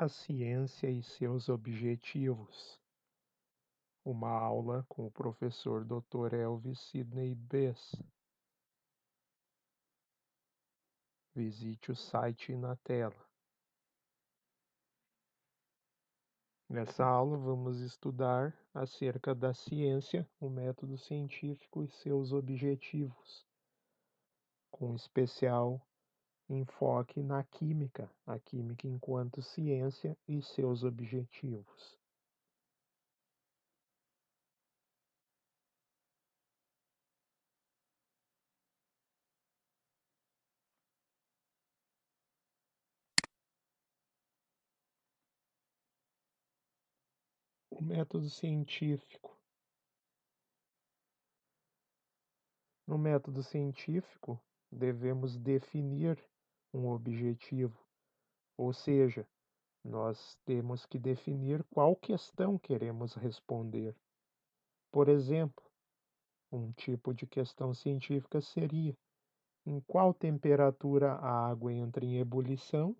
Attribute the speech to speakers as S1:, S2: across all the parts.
S1: A ciência e seus objetivos. Uma aula com o professor Dr. Elvis Sidney Bess. Visite o site na tela. Nessa aula vamos estudar acerca da ciência, o método científico e seus objetivos, com especial enfoque na química, a química enquanto ciência e seus objetivos. O método científico. No método científico, devemos definir um objetivo, ou seja, nós temos que definir qual questão queremos responder. Por exemplo, um tipo de questão científica seria: em qual temperatura a água entra em ebulição?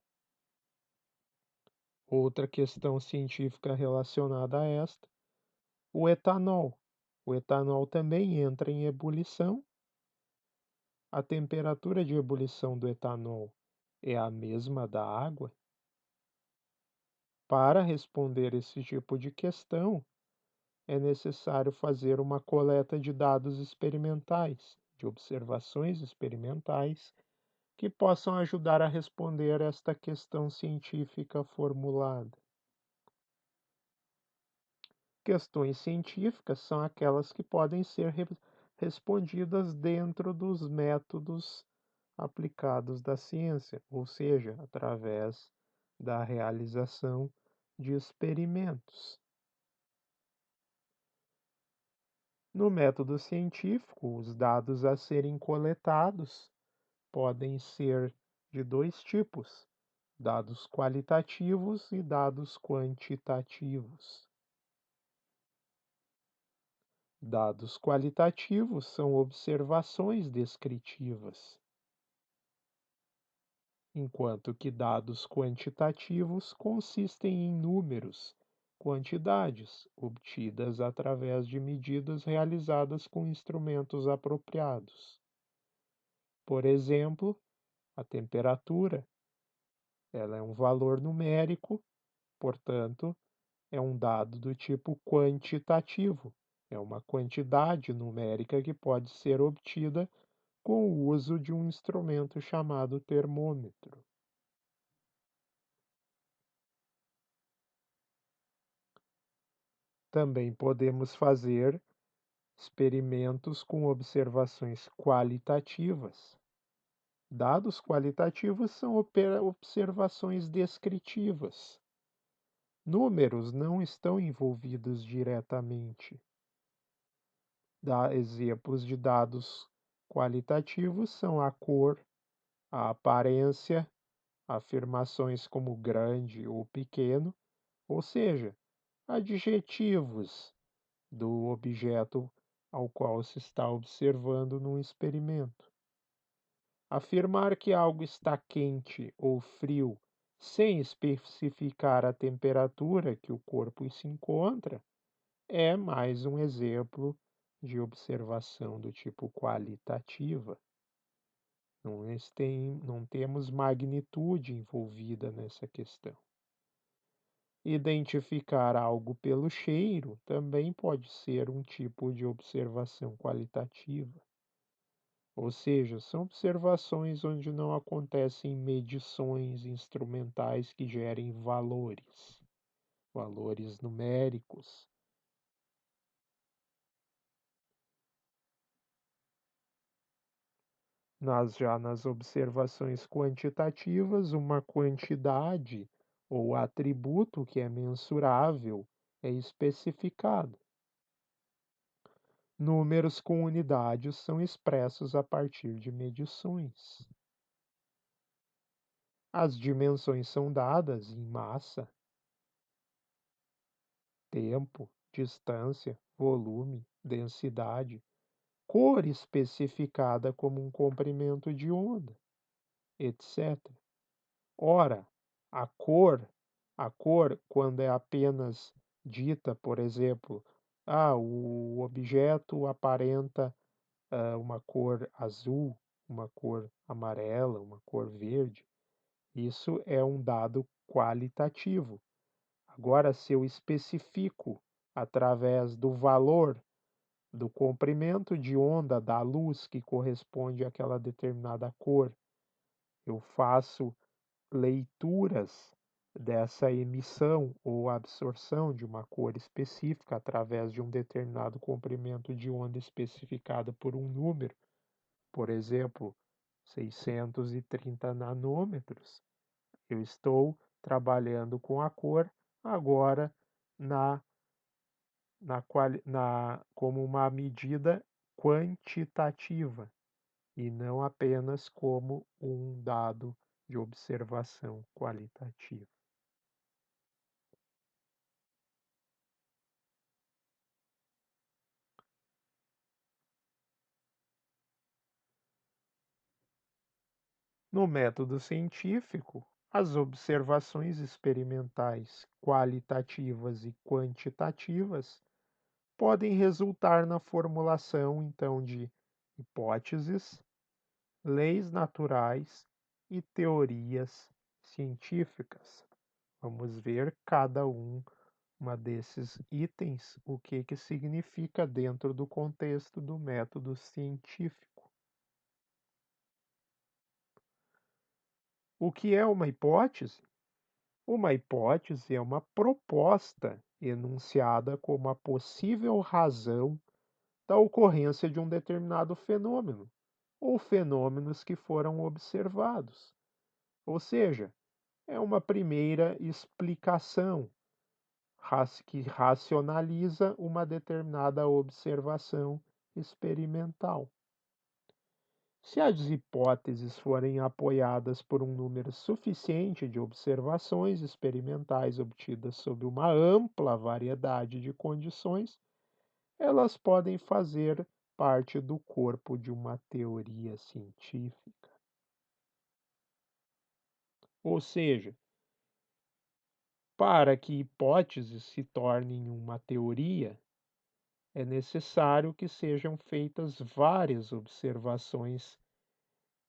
S1: Outra questão científica relacionada a esta: o etanol. O etanol também entra em ebulição. A temperatura de ebulição do etanol é a mesma da água? Para responder esse tipo de questão, é necessário fazer uma coleta de dados experimentais, de observações experimentais, que possam ajudar a responder esta questão científica formulada. Questões científicas são aquelas que podem ser respondidas dentro dos métodos aplicados da ciência, ou seja, através da realização de experimentos. No método científico, os dados a serem coletados podem ser de dois tipos: dados qualitativos e dados quantitativos. Dados qualitativos são observações descritivas, enquanto que dados quantitativos consistem em números, quantidades, obtidas através de medidas realizadas com instrumentos apropriados. Por exemplo, a temperatura, ela é um valor numérico, portanto, é um dado do tipo quantitativo. É uma quantidade numérica que pode ser obtida com o uso de um instrumento chamado termômetro. Também podemos fazer experimentos com observações qualitativas. Dados qualitativos são observações descritivas. Números não estão envolvidos diretamente. Exemplos de dados qualitativos são a cor, a aparência, afirmações como grande ou pequeno, ou seja, adjetivos do objeto ao qual se está observando num experimento. Afirmar que algo está quente ou frio sem especificar a temperatura que o corpo se encontra é mais um exemplo de observação do tipo qualitativa. Não temos magnitude envolvida nessa questão. Identificar algo pelo cheiro também pode ser um tipo de observação qualitativa. Ou seja, são observações onde não acontecem medições instrumentais que gerem valores, valores numéricos. Já nas observações quantitativas, uma quantidade ou atributo que é mensurável é especificado. Números com unidades são expressos a partir de medições. As dimensões são dadas em massa, tempo, distância, volume, densidade, cor especificada como um comprimento de onda, etc. Ora, a cor A cor, quando é apenas dita, por exemplo, o objeto aparenta uma cor azul, uma cor amarela, uma cor verde, isso é um dado qualitativo. Agora, se eu especifico através do valor do comprimento de onda da luz que corresponde àquela determinada cor, eu faço leituras dessa emissão ou absorção de uma cor específica através de um determinado comprimento de onda especificado por um número, por exemplo, 630 nanômetros. Eu estou trabalhando com a cor agora na, como uma medida quantitativa e não apenas como um dado de observação qualitativa. No método científico, as observações experimentais qualitativas e quantitativas podem resultar na formulação, então, de hipóteses, leis naturais e teorias científicas. Vamos ver cada uma desses itens, o que que significa dentro do contexto do método científico. O que é uma hipótese? Uma hipótese é uma proposta enunciada como a possível razão da ocorrência de um determinado fenômeno ou fenômenos que foram observados. Ou seja, é uma primeira explicação que racionaliza uma determinada observação experimental. Se as hipóteses forem apoiadas por um número suficiente de observações experimentais obtidas sob uma ampla variedade de condições, elas podem fazer parte do corpo de uma teoria científica. Ou seja, para que hipóteses se tornem uma teoria, é necessário que sejam feitas várias observações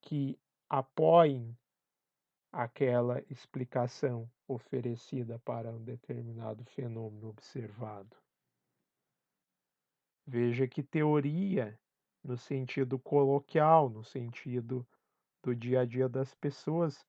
S1: que apoiem aquela explicação oferecida para um determinado fenômeno observado. Veja que teoria, no sentido coloquial, no sentido do dia a dia das pessoas,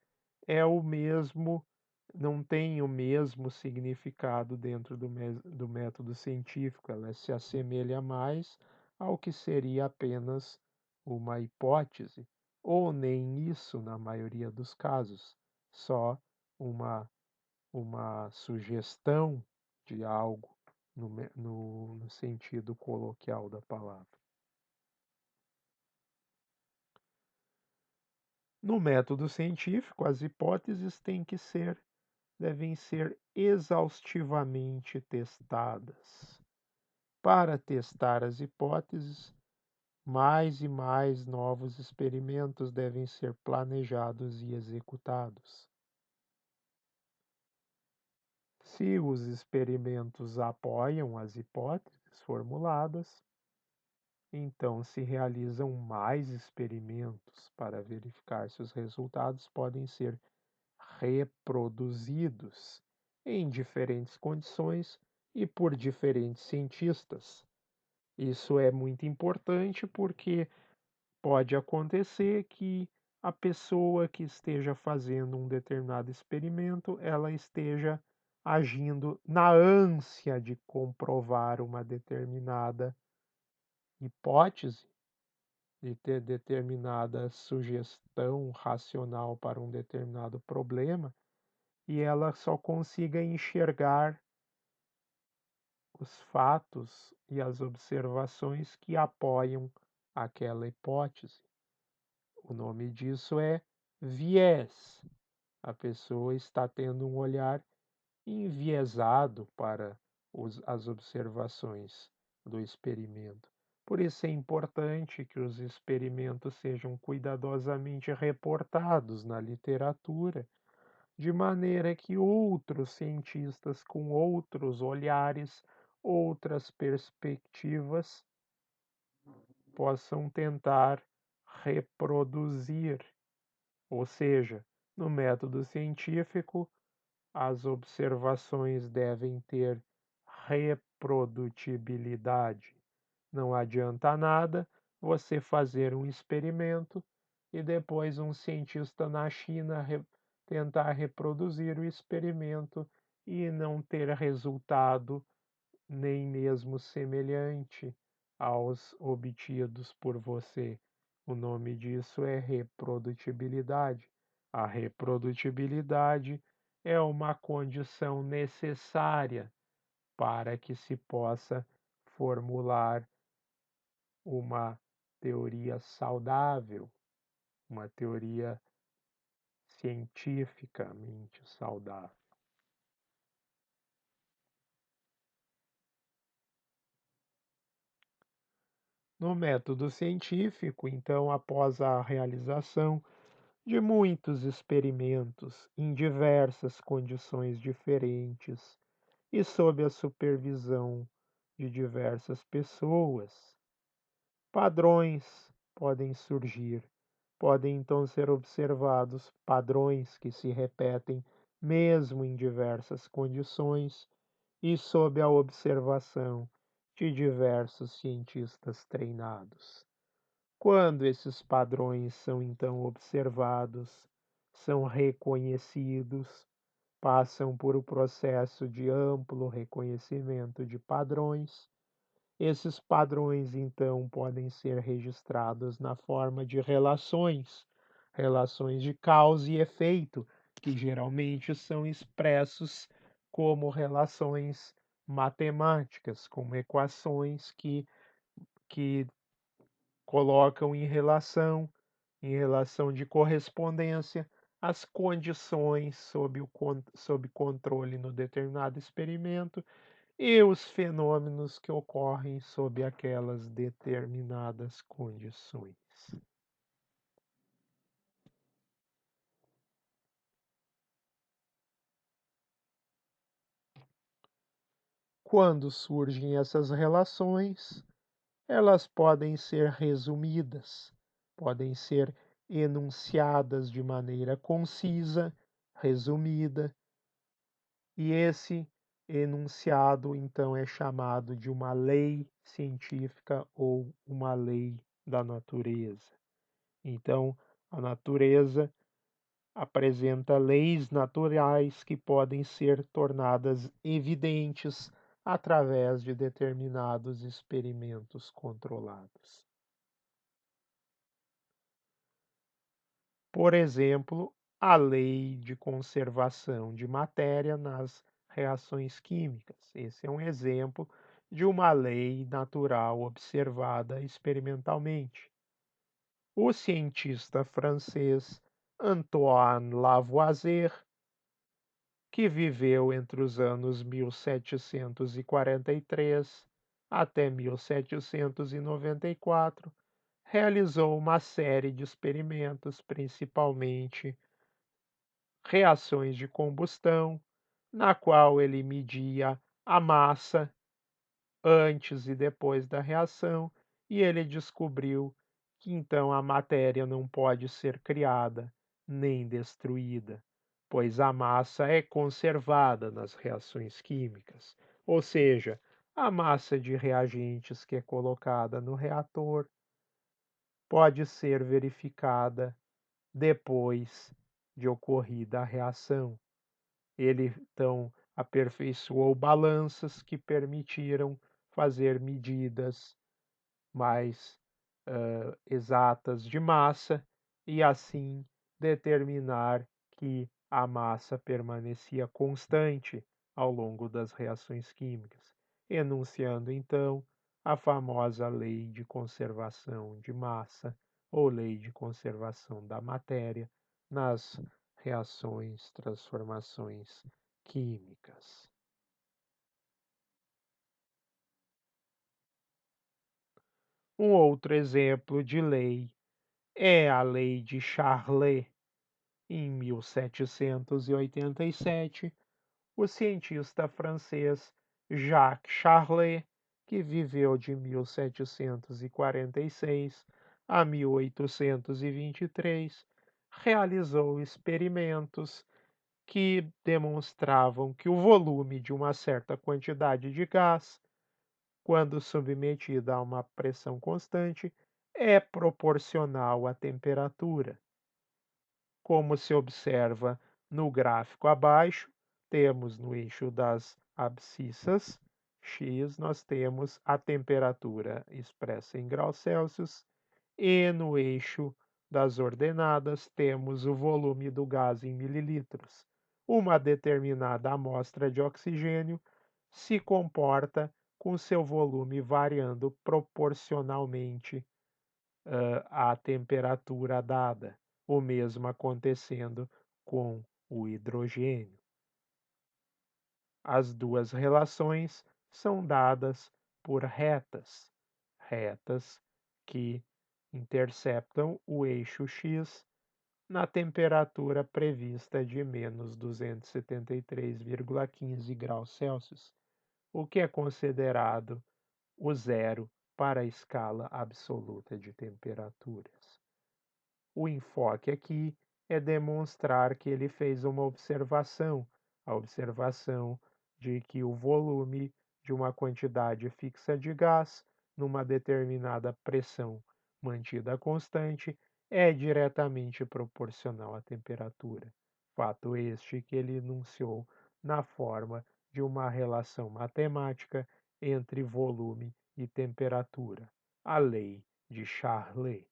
S1: é o mesmo, não tem o mesmo significado dentro do método científico, ela se assemelha mais ao que seria apenas uma hipótese, ou nem isso na maioria dos casos, só uma, uma sugestão de algo no sentido coloquial da palavra. No método científico, as hipóteses devem ser exaustivamente testadas. Para testar as hipóteses, mais e mais novos experimentos devem ser planejados e executados. Se os experimentos apoiam as hipóteses formuladas, então se realizam mais experimentos para verificar se os resultados podem ser reproduzidos em diferentes condições e por diferentes cientistas. Isso é muito importante porque pode acontecer que a pessoa que esteja fazendo um determinado experimento, ela esteja agindo na ânsia de comprovar uma determinada hipótese, de ter determinada sugestão racional para um determinado problema, e ela só consiga enxergar os fatos e as observações que apoiam aquela hipótese. O nome disso é viés. A pessoa está tendo um olhar enviesado para as observações do experimento. Por isso é importante que os experimentos sejam cuidadosamente reportados na literatura, de maneira que outros cientistas com outros olhares, outras perspectivas, possam tentar reproduzir. Ou seja, no método científico, as observações devem ter reprodutibilidade. Não adianta nada você fazer um experimento e depois um cientista na China tentar reproduzir o experimento e não ter resultado nem mesmo semelhante aos obtidos por você. O nome disso é reprodutibilidade. A reprodutibilidade é uma condição necessária para que se possa formular uma teoria saudável, uma teoria cientificamente saudável. No método científico, então, após a realização de muitos experimentos em diversas condições diferentes e sob a supervisão de diversas pessoas, padrões podem surgir. Podem então ser observados padrões que se repetem mesmo em diversas condições e sob a observação de diversos cientistas treinados. Quando esses padrões são então observados, são reconhecidos, passam por o processo de amplo reconhecimento de padrões. Esses padrões, então, podem ser registrados na forma de relações, relações de causa e efeito, que geralmente são expressos como relações matemáticas, como equações que colocam em relação de correspondência, as condições sob controle no determinado experimento e os fenômenos que ocorrem sob aquelas determinadas condições. Quando surgem essas relações, elas podem ser resumidas, podem ser enunciadas de maneira concisa, resumida, e esse enunciado então é chamado de uma lei científica ou uma lei da natureza. Então, a natureza apresenta leis naturais que podem ser tornadas evidentes através de determinados experimentos controlados. Por exemplo, a lei de conservação de matéria nas reações químicas. Esse é um exemplo de uma lei natural observada experimentalmente. O cientista francês Antoine Lavoisier, que viveu entre os anos 1743 até 1794, realizou uma série de experimentos, principalmente reações de combustão, na qual ele media a massa antes e depois da reação, e ele descobriu que então a matéria não pode ser criada nem destruída, pois a massa é conservada nas reações químicas, ou seja, a massa de reagentes que é colocada no reator pode ser verificada depois de ocorrida a reação. Ele então aperfeiçoou balanças que permitiram fazer medidas mais exatas de massa e assim determinar que a massa permanecia constante ao longo das reações químicas, enunciando então a famosa lei de conservação de massa ou lei de conservação da matéria nas reações, transformações químicas. Um outro exemplo de lei é a lei de Charlet, Em 1787, o cientista francês Jacques Charlet, que viveu de 1746 a 1823, realizou experimentos que demonstravam que o volume de uma certa quantidade de gás, quando submetida a uma pressão constante, é proporcional à temperatura. Como se observa no gráfico abaixo, temos no eixo das abscissas x, nós temos a temperatura expressa em graus Celsius, e no eixo das ordenadas temos o volume do gás em mililitros. Uma determinada amostra de oxigênio se comporta com seu volume variando proporcionalmente à temperatura dada, o mesmo acontecendo com o hidrogênio. As duas relações são dadas por retas, retas que interceptam o eixo x na temperatura prevista de menos 273,15 graus Celsius, o que é considerado o zero para a escala absoluta de temperaturas. O enfoque aqui é demonstrar que ele fez uma observação, a observação de que o volume de uma quantidade fixa de gás numa determinada pressão mantida constante é diretamente proporcional à temperatura. Fato este que ele enunciou na forma de uma relação matemática entre volume e temperatura, a lei de Charlet.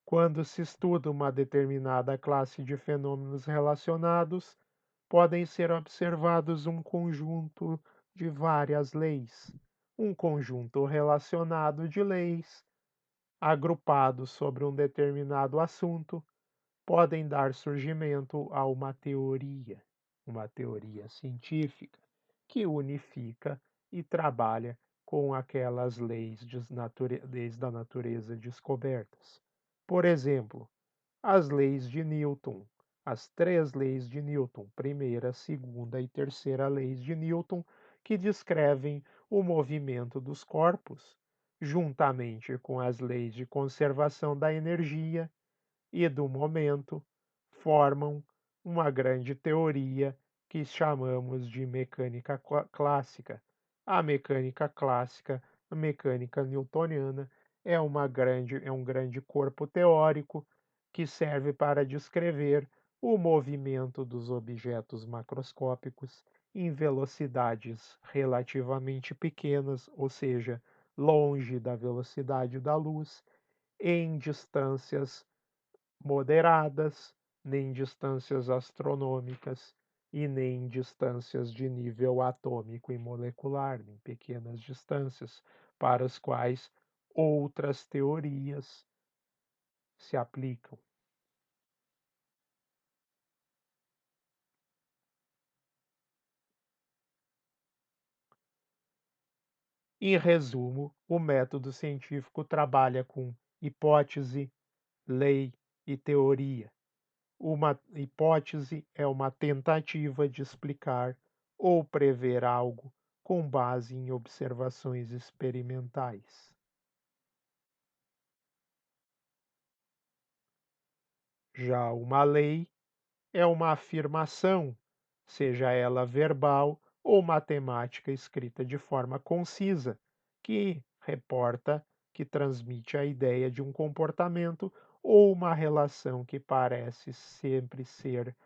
S1: Quando se estuda uma determinada classe de fenômenos relacionados, podem ser observados um conjunto de várias leis, um conjunto relacionado de leis, agrupados sobre um determinado assunto, podem dar surgimento a uma teoria científica, que unifica e trabalha com aquelas leis da natureza descobertas. Por exemplo, as leis de Newton, as três leis de Newton, primeira, segunda e terceira leis de Newton, que descrevem o movimento dos corpos, juntamente com as leis de conservação da energia e do momento, formam uma grande teoria que chamamos de mecânica clássica. A mecânica clássica, a mecânica newtoniana, é um grande corpo teórico que serve para descrever o movimento dos objetos macroscópicos em velocidades relativamente pequenas, ou seja, longe da velocidade da luz, em distâncias moderadas, nem distâncias astronômicas e nem distâncias de nível atômico e molecular, nem pequenas distâncias, para as quais outras teorias se aplicam. Em resumo, o método científico trabalha com hipótese, lei e teoria. Uma hipótese é uma tentativa de explicar ou prever algo com base em observações experimentais. Já uma lei é uma afirmação, seja ela verbal ou matemática escrita de forma concisa, que reporta, que transmite a ideia de um comportamento ou uma relação que parece sempre ser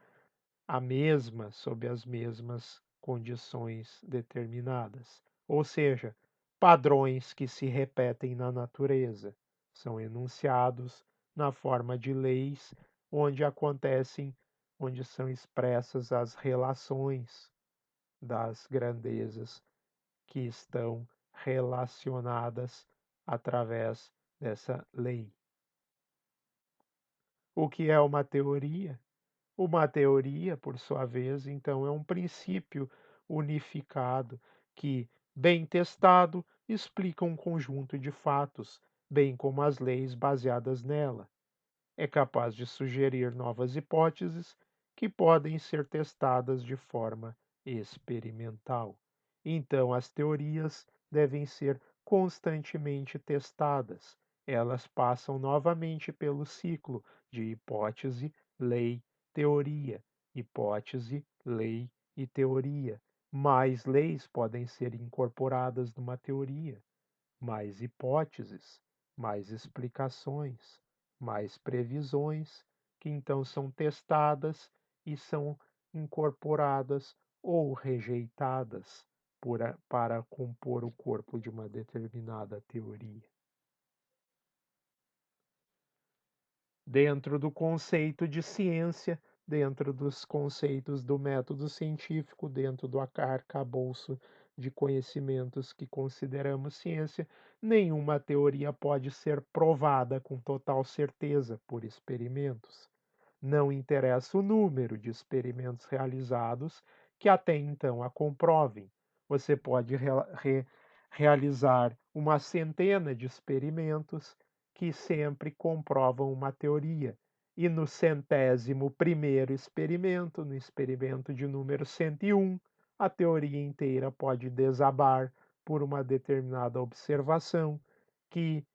S1: a mesma sob as mesmas condições determinadas, ou seja, padrões que se repetem na natureza, são enunciados na forma de leis onde são expressas as relações das grandezas que estão relacionadas através dessa lei. O que é uma teoria? Uma teoria, por sua vez, então, é um princípio unificado que, bem testado, explica um conjunto de fatos, bem como as leis baseadas nela. É capaz de sugerir novas hipóteses que podem ser testadas de forma experimental. Então, as teorias devem ser constantemente testadas. Elas passam novamente pelo ciclo de hipótese, lei, teoria, hipótese, lei e teoria. Mais leis podem ser incorporadas numa teoria, mais hipóteses, mais explicações, mais previsões, que então são testadas e são incorporadas ou rejeitadas para compor o corpo de uma determinada teoria. Dentro do conceito de ciência, dentro dos conceitos do método científico, dentro do arcabouço de conhecimentos que consideramos ciência, nenhuma teoria pode ser provada com total certeza por experimentos. Não interessa o número de experimentos realizados que até então a comprovem. Você pode realizar uma centena de experimentos que sempre comprovam uma teoria. E no 101º experimento, no experimento de número 101, a teoria inteira pode desabar por uma determinada observação que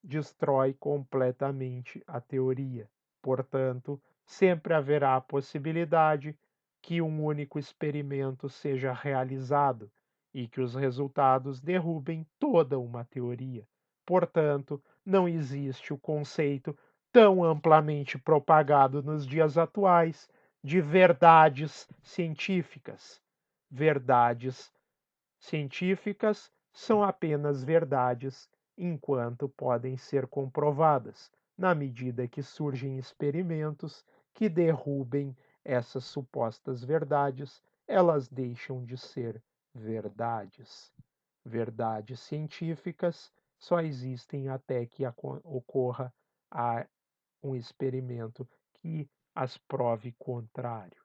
S1: destrói completamente a teoria. Portanto, sempre haverá a possibilidade que um único experimento seja realizado e que os resultados derrubem toda uma teoria. Portanto, não existe o conceito tão amplamente propagado nos dias atuais de verdades científicas. Verdades científicas são apenas verdades enquanto podem ser comprovadas. Na medida que surgem experimentos que derrubem essas supostas verdades, elas deixam de ser verdades. Verdades científicas só existem até que ocorra um experimento que as prove contrário.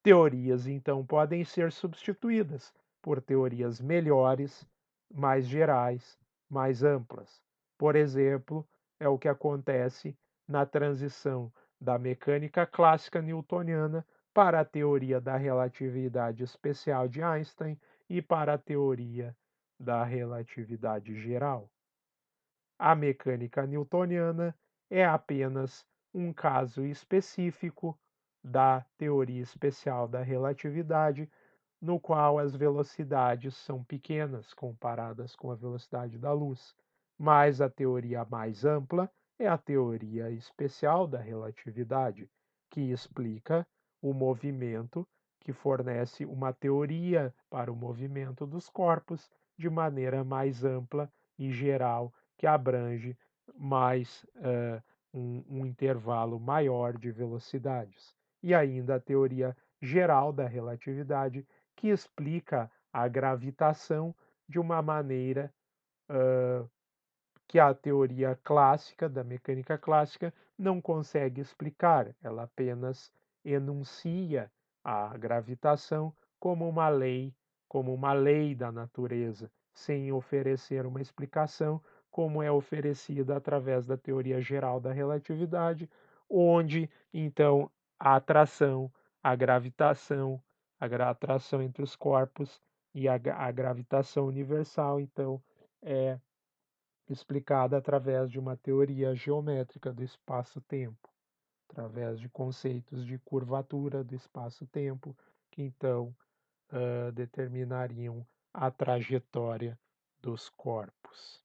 S1: Teorias, então, podem ser substituídas por teorias melhores, mais gerais, mais amplas. Por exemplo, é o que acontece na transição da mecânica clássica newtoniana para a teoria da relatividade especial de Einstein e para a teoria da relatividade geral. A mecânica newtoniana é apenas um caso específico da teoria especial da relatividade, no qual as velocidades são pequenas comparadas com a velocidade da luz, mas a teoria mais ampla é a teoria especial da relatividade, que explica o movimento, que fornece uma teoria para o movimento dos corpos de maneira mais ampla e geral, que abrange mais um intervalo maior de velocidades. E ainda a teoria geral da relatividade, que explica a gravitação de uma maneira que a teoria clássica, da mecânica clássica, não consegue explicar. Ela apenas enuncia a gravitação como uma lei da natureza, sem oferecer uma explicação, como é oferecida através da teoria geral da relatividade, onde então a atração, a gravitação, atração entre os corpos e a gravitação universal, então, é explicada através de uma teoria geométrica do espaço-tempo, através de conceitos de curvatura do espaço-tempo, que então determinariam a trajetória dos corpos.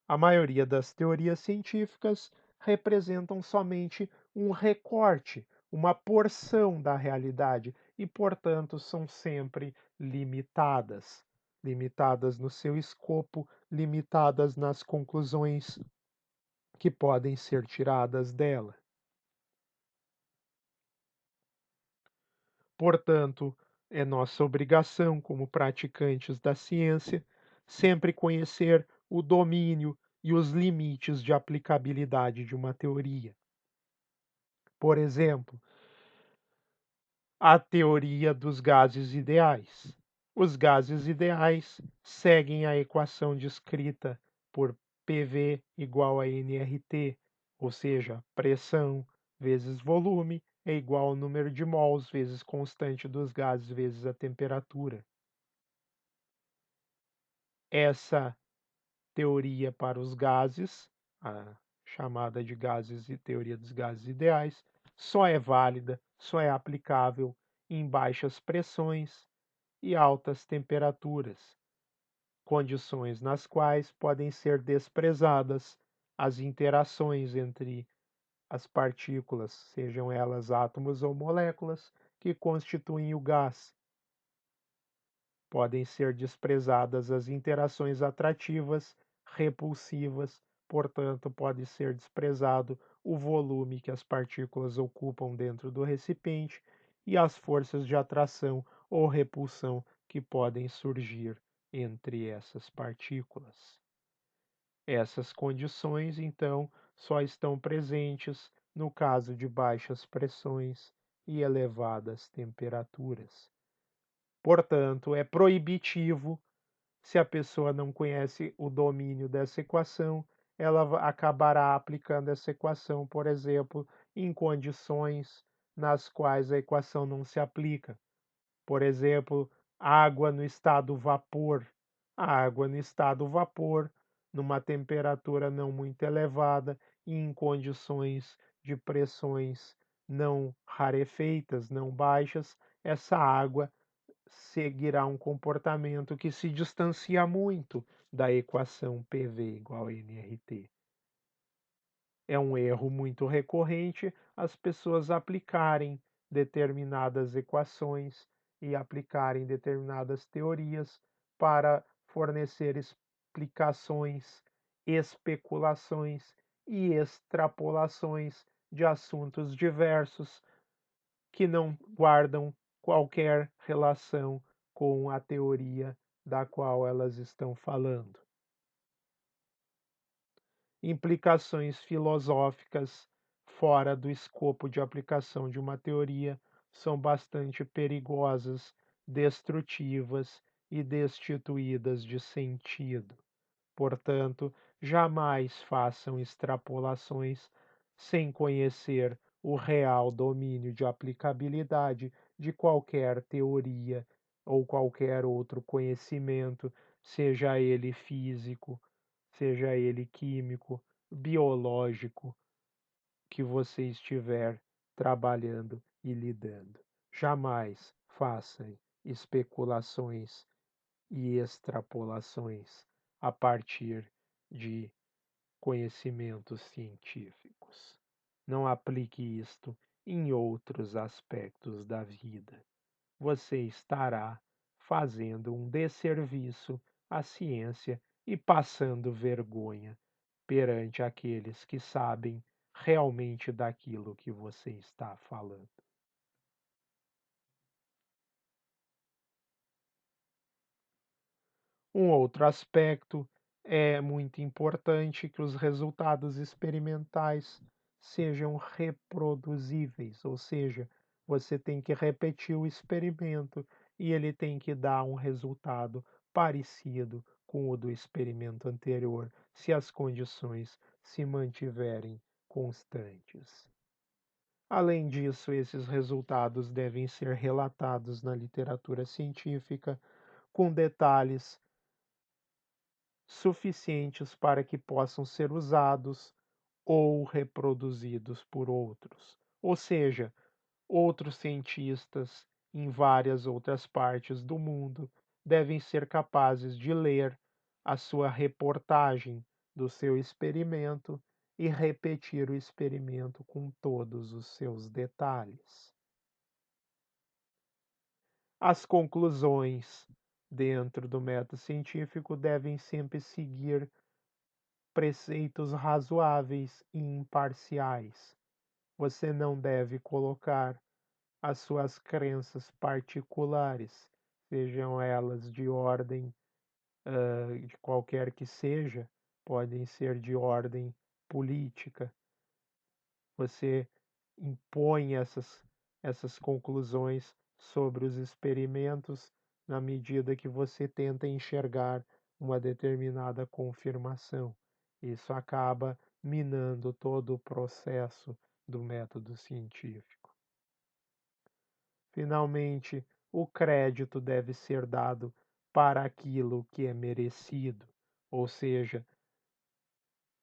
S1: A maioria das teorias científicas representam somente um recorte, uma porção da realidade e, portanto, são sempre limitadas. Limitadas no seu escopo, limitadas nas conclusões que podem ser tiradas dela. Portanto, é nossa obrigação, como praticantes da ciência, sempre conhecer o domínio e os limites de aplicabilidade de uma teoria. Por exemplo, A teoria dos gases ideais. Os gases ideais seguem a equação descrita por PV igual a nRT, ou seja, pressão vezes volume é igual ao número de mols vezes constante dos gases vezes a temperatura. Essa teoria para os gases, a chamada de gases e teoria dos gases ideais, só é válida, só é aplicável em baixas pressões e altas temperaturas, condições nas quais podem ser desprezadas as interações entre as partículas, sejam elas átomos ou moléculas, que constituem o gás. Podem ser desprezadas as interações atrativas, repulsivas, portanto, pode ser desprezado o volume que as partículas ocupam dentro do recipiente e as forças de atração ou repulsão que podem surgir entre essas partículas. Essas condições, então, só estão presentes no caso de baixas pressões e elevadas temperaturas. Portanto, é proibitivo, se a pessoa não conhece o domínio dessa equação, ela acabará aplicando essa equação, por exemplo, em condições nas quais a equação não se aplica. Por exemplo, água no estado vapor. A água no estado vapor, numa temperatura não muito elevada e em condições de pressões não rarefeitas, não baixas, essa água seguirá um comportamento que se distancia muito da equação PV igual a nRT. É um erro muito recorrente as pessoas aplicarem determinadas equações e aplicarem determinadas teorias para fornecer explicações, especulações e extrapolações de assuntos diversos que não guardam qualquer relação com a teoria da qual elas estão falando. Implicações filosóficas fora do escopo de aplicação de uma teoria são bastante perigosas, destrutivas e destituídas de sentido. Portanto, jamais façam extrapolações sem conhecer o real domínio de aplicabilidade de qualquer teoria ou qualquer outro conhecimento, seja ele físico, seja ele químico, biológico, que você estiver trabalhando e lidando. Jamais façam especulações e extrapolações a partir de conhecimentos científicos. Não aplique isto em outros aspectos da vida. Você estará fazendo um desserviço à ciência e passando vergonha perante aqueles que sabem realmente daquilo que você está falando. Um outro aspecto é muito importante que os resultados experimentais sejam reproduzíveis, ou seja, você tem que repetir o experimento e ele tem que dar um resultado parecido com o do experimento anterior, se as condições se mantiverem constantes. Além disso, esses resultados devem ser relatados na literatura científica com detalhes suficientes para que possam ser usados ou reproduzidos por outros. Ou seja, outros cientistas em várias outras partes do mundo devem ser capazes de ler a sua reportagem do seu experimento e repetir o experimento com todos os seus detalhes. As conclusões dentro do método científico devem sempre seguir preceitos razoáveis e imparciais. Você não deve colocar as suas crenças particulares, sejam elas de ordem de qualquer que seja, podem ser de ordem política. Você impõe essas essas conclusões sobre os experimentos na medida que você tenta enxergar uma determinada confirmação. Isso acaba minando todo o processo do método científico. Finalmente, o crédito deve ser dado para aquilo que é merecido, ou seja,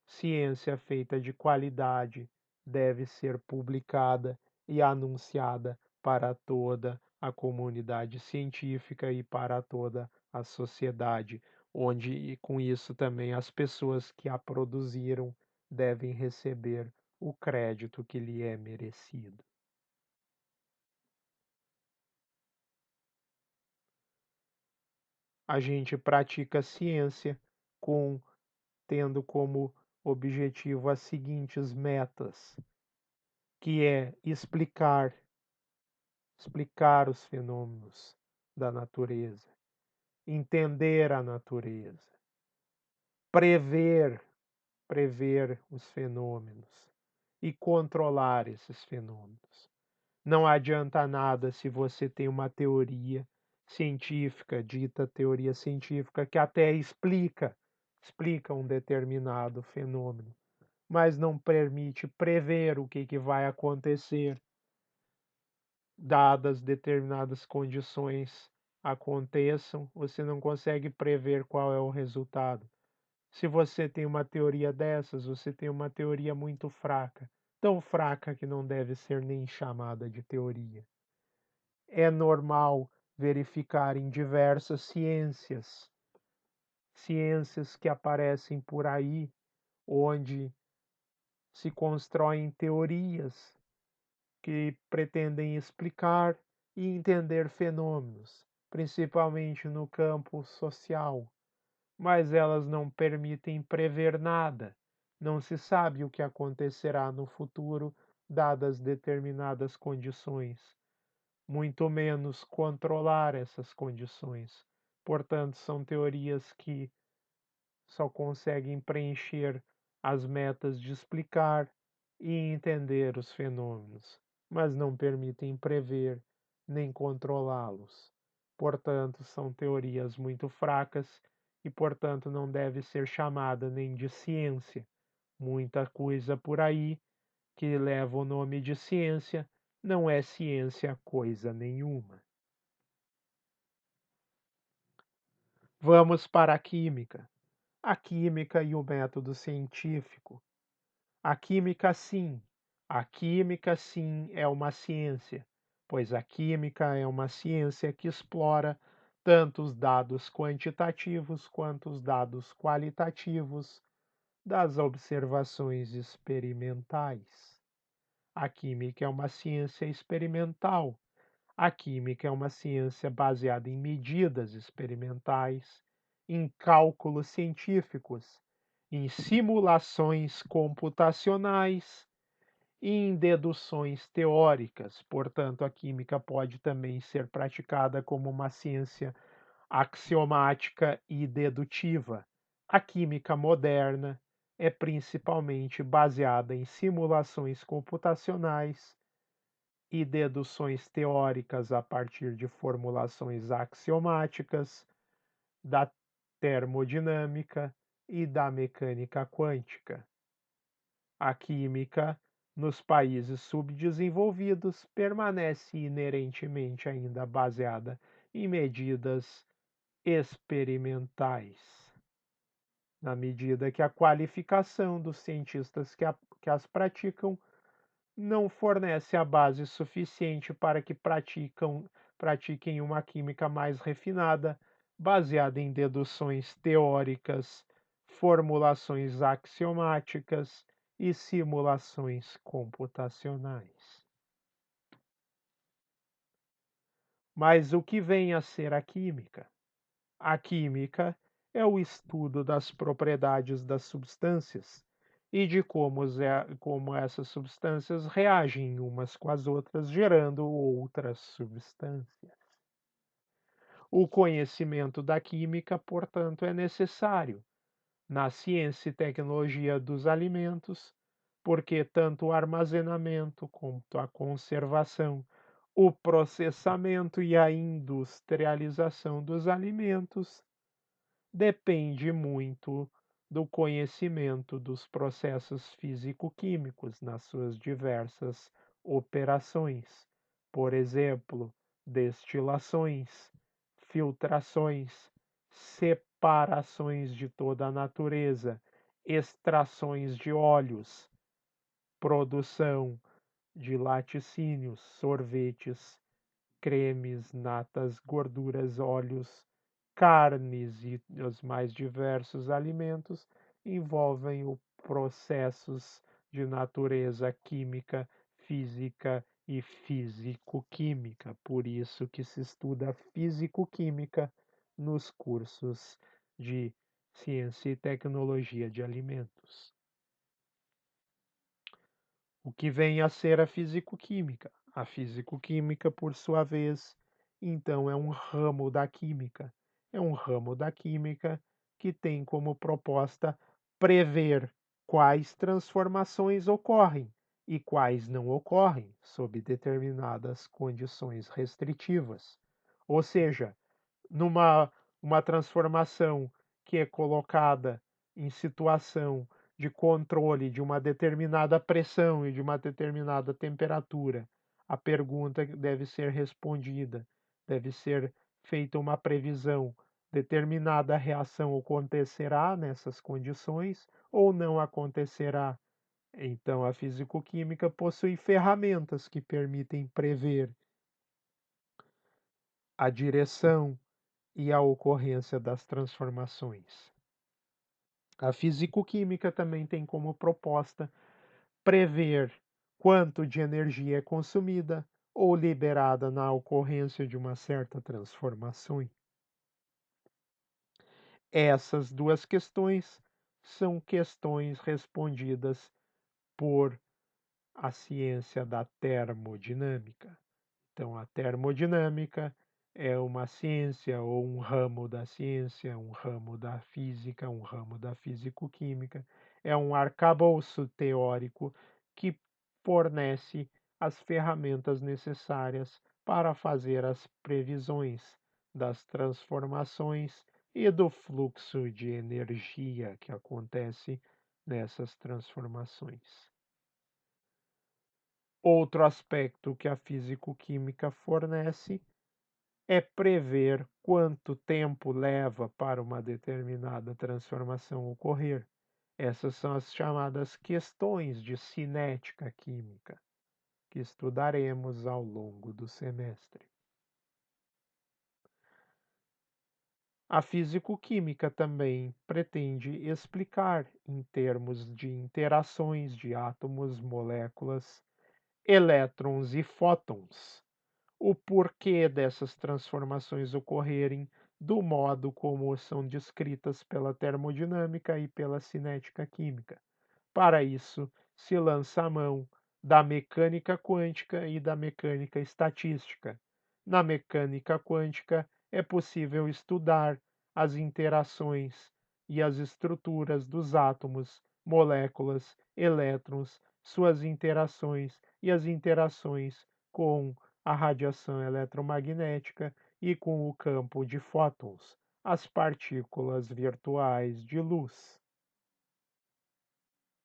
S1: ciência feita de qualidade deve ser publicada e anunciada para toda a comunidade científica e para toda a sociedade, onde e com isso também as pessoas que a produziram devem receber o crédito que lhe é merecido. A gente pratica ciência com tendo como objetivo as seguintes metas, que é explicar os fenômenos da natureza, entender a natureza, prever, prever os fenômenos e controlar esses fenômenos. Não adianta nada se você tem uma teoria científica, dita teoria científica, que até explica um determinado fenômeno, mas não permite prever o que vai acontecer dadas determinadas condições aconteçam, você não consegue prever qual é o resultado. Se você tem uma teoria dessas, você tem uma teoria muito fraca, tão fraca que não deve ser nem chamada de teoria. É normal verificar em diversas ciências que aparecem por aí, onde se constroem teorias que pretendem explicar e entender fenômenos, principalmente no campo social, mas elas não permitem prever nada. Não se sabe o que acontecerá no futuro, dadas determinadas condições, muito menos controlar essas condições. Portanto, são teorias que só conseguem preencher as metas de explicar e entender os fenômenos, mas não permitem prever nem controlá-los. Portanto, são teorias muito fracas e, portanto, não deve ser chamada nem de ciência. Muita coisa por aí que leva o nome de ciência não é ciência coisa nenhuma. Vamos para a química. A química e o método científico. A química sim é uma ciência, pois a química é uma ciência que explora tanto os dados quantitativos quanto os dados qualitativos das observações experimentais. A química é uma ciência experimental. A química é uma ciência baseada em medidas experimentais, em cálculos científicos, em simulações computacionais e em deduções teóricas. Portanto, a química pode também ser praticada como uma ciência axiomática e dedutiva. A química moderna é principalmente baseada em simulações computacionais e deduções teóricas a partir de formulações axiomáticas da termodinâmica e da mecânica quântica. A química, nos países subdesenvolvidos, permanece inerentemente ainda baseada em medidas experimentais, na medida que a qualificação dos cientistas que as praticam não fornece a base suficiente para que pratiquem uma química mais refinada, baseada em deduções teóricas, formulações axiomáticas e simulações computacionais. Mas o que vem a ser a química? A química é o estudo das propriedades das substâncias e de como essas substâncias reagem umas com as outras, gerando outras substâncias. O conhecimento da química, portanto, é necessário na ciência e tecnologia dos alimentos, porque tanto o armazenamento quanto a conservação o processamento e a industrialização dos alimentos depende muito do conhecimento dos processos físico-químicos nas suas diversas operações. Por exemplo, destilações, filtrações, separações de toda a natureza, extrações de óleos, produção de laticínios, sorvetes, cremes, natas, gorduras, óleos, carnes e os mais diversos alimentos envolvem o processos de natureza química, física e físico-química. Por isso que se estuda físico-química nos cursos de ciência e tecnologia de alimentos. O que vem a ser a físico-química? A físico-química, por sua vez, então, é um ramo da química. É um ramo da química que tem como proposta prever quais transformações ocorrem e quais não ocorrem sob determinadas condições restritivas. Ou seja, numa uma transformação que é colocada em situação de controle de uma determinada pressão e de uma determinada temperatura, a pergunta que deve ser respondida, deve ser feita uma previsão. Determinada reação acontecerá nessas condições ou não acontecerá. Então, a fisicoquímica possui ferramentas que permitem prever a direção e a ocorrência das transformações. A fisicoquímica também tem como proposta prever quanto de energia é consumida ou liberada na ocorrência de uma certa transformação. Essas duas questões são questões respondidas por a ciência da termodinâmica. Então, a termodinâmica é uma ciência ou um ramo da ciência, um ramo da física, um ramo da físico-química. É um arcabouço teórico que fornece as ferramentas necessárias para fazer as previsões das transformações e do fluxo de energia que acontece nessas transformações. Outro aspecto que a físico-química fornece é prever quanto tempo leva para uma determinada transformação ocorrer. Essas são as chamadas questões de cinética química, que estudaremos ao longo do semestre. A físico-química também pretende explicar, em termos de interações de átomos, moléculas, elétrons e fótons, o porquê dessas transformações ocorrerem do modo como são descritas pela termodinâmica e pela cinética química. Para isso, se lança a mão da mecânica quântica e da mecânica estatística. Na mecânica quântica, é possível estudar as interações e as estruturas dos átomos, moléculas, elétrons, suas interações e as interações com a radiação eletromagnética e com o campo de fótons, as partículas virtuais de luz.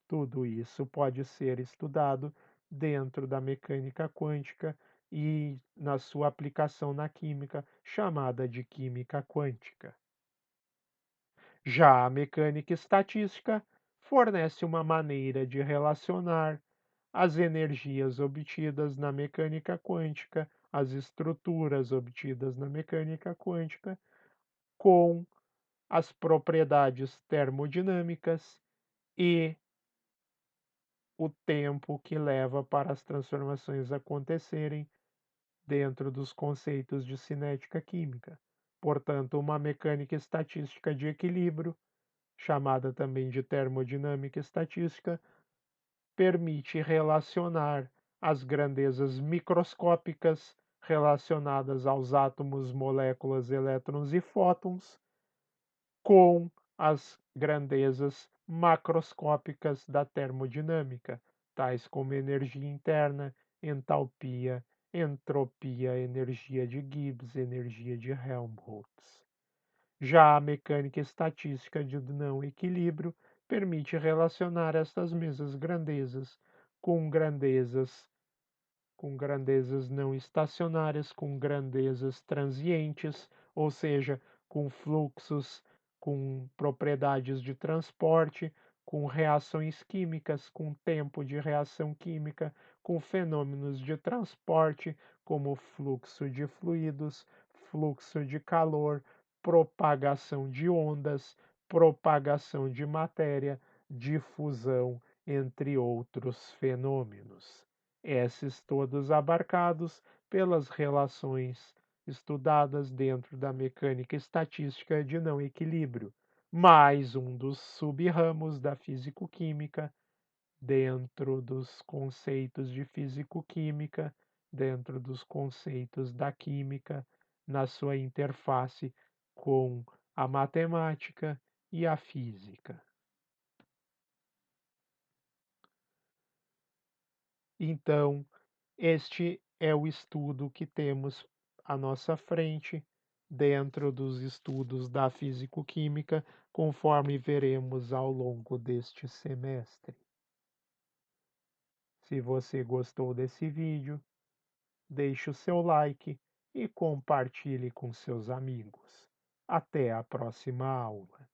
S1: Tudo isso pode ser estudado dentro da mecânica quântica e na sua aplicação na química, chamada de química quântica. Já a mecânica estatística fornece uma maneira de relacionar as energias obtidas na mecânica quântica, as estruturas obtidas na mecânica quântica, com as propriedades termodinâmicas e o tempo que leva para as transformações acontecerem dentro dos conceitos de cinética química. Portanto, uma mecânica estatística de equilíbrio, chamada também de termodinâmica estatística, permite relacionar as grandezas microscópicas relacionadas aos átomos, moléculas, elétrons e fótons com as grandezas macroscópicas da termodinâmica, tais como energia interna, entalpia entropia, energia de Gibbs, energia de Helmholtz. Já a mecânica estatística de não equilíbrio permite relacionar estas mesmas grandezas com grandezas não estacionárias, com grandezas transientes, ou seja, com fluxos, com propriedades de transporte, com reações químicas, com tempo de reação química, com fenômenos de transporte, como fluxo de fluidos, fluxo de calor, propagação de ondas, propagação de matéria, difusão, entre outros fenômenos. Esses todos abarcados pelas relações estudadas dentro da mecânica estatística de não equilíbrio, mais um dos sub-ramos da físico-química, dentro dos conceitos de físico-química, dentro dos conceitos da química, na sua interface com a matemática e a física. Então, este é o estudo que temos à nossa frente, dentro dos estudos da físico-química, conforme veremos ao longo deste semestre. Se você gostou desse vídeo, deixe o seu like e compartilhe com seus amigos. Até a próxima aula.